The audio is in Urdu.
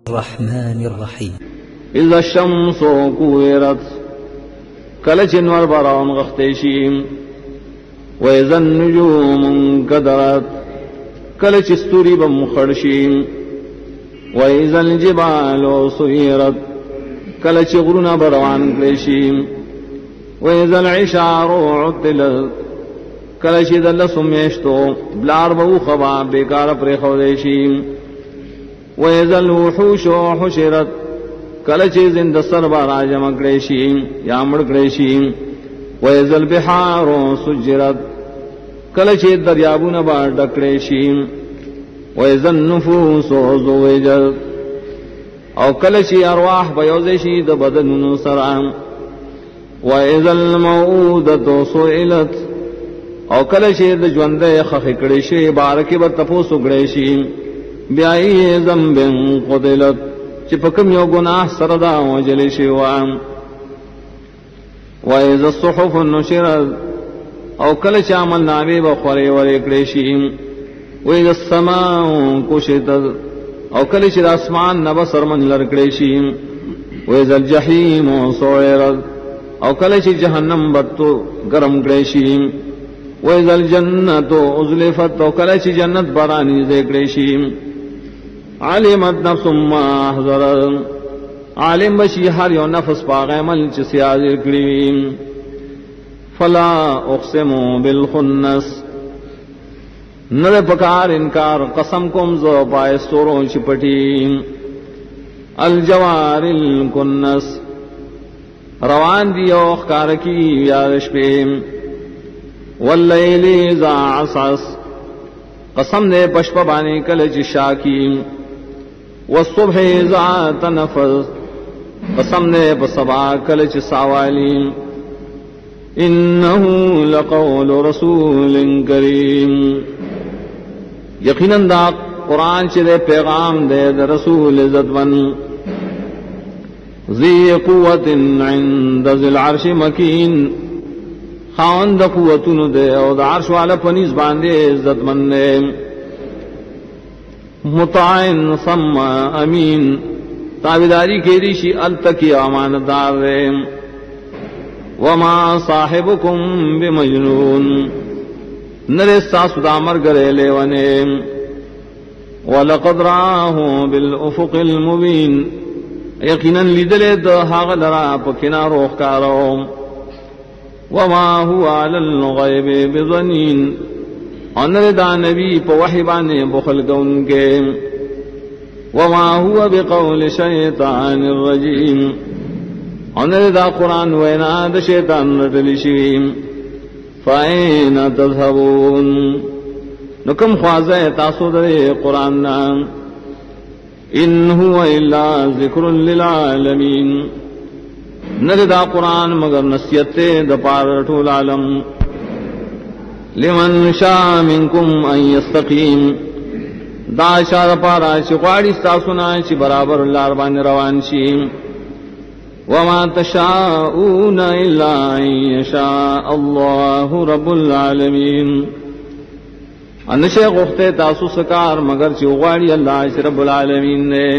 الرحمن الرحیم. اذا الشمس كورت کلچ انور براون غختیشیم وإذا النجوم انكدرت کلچ استوری بمخرشیم وإذا الجبال سيرت کلچ غرنا بروان کلیشیم وإذا العشار عطلت کلچ دل سمیشتو بلار بو خبا بیکار پر خودیشیم وإذا الوحوش حشرت کلچ زند سربار جمع کلیشیم یا مڑ کلیشیم وإذا البحار سجرت کلچ دریابون با ڈکلیشیم وإذا النفوس زوجت او کلچ ارواح بیوزشی د بدنونو سرام وإذا الموءودة سئلت او کلچ د ژوند خخکړی شی بارکی به تپوسو کړی بیائی ذنب قتلت چې په کوم یو ګناه سره دا وجل شي وام وإذا الصحف نشرت او کلچ عمل نامې به خوري ورې کړی شي وإذا السماء كشطت او کلچ د اسمان نه به سرمن لر کړی شي وإذا الجحيم سعرت او کلچ جهنم بتو گرم کړی شي وإذا الجنة أزلفت او کلچ جنت بارانی ذکر شي علمت نفس ما احضرت عالم بشی ہر یو نفس پاغ عمل چ سیاضر کړي فلا اقسم بالخنس نر پکار انکار قسم کوم زو پای سورو چپٹی الجوار الکنس روان دی او خار کی یارش پہ واللیل اذا عسعس قسم نے پشپ بانے کلچ شاکی والصبح اذا تنفس قسم نے بصبا کلچ ساوالی انه لقول رسول کریم یقیناً دا قرآن چدے پیغام دے دا رسول عزت ون ذی قوت عند ذی العرش مکین خاوند قوتن دے او دا عرش والا پنیز باندے عزت من دے مطاعن ثم امین تابداری کے ریشی التکی امانتدار دے وما صاحبکم بمجنون نرے ساس دامر گرے لے ونے وَلَقَدْ رَآهُ بِالْأُفُقِ الْمُبِينِ یقیناً لیدلے دا حاغ لرا پکنا روخ کارو وما هو علی الغیب بظنین انر دا نبی پا وحبانے بخل گون کے وما هو بقول شیطان الرجیم انر دا قرآن وینا دا شیطان رٹلی شویم فَأَيْنَ تَذْهَبُونَ نکم خوازہ تاسو دے قرآن نام ان هو الا ذکر للعالمین نر دا قرآن مگر نصیحت دا پار طول عالم لمن شاء منکم ان یستقیم دا شاء پارا چقواری ستاسونا چی برابر لاربان روان شیم وما تشاءون الا ان یشاء اللہ رب العالمین انشے غفتے تاسو سکار مگر چی غواری اللہ رب العالمین نے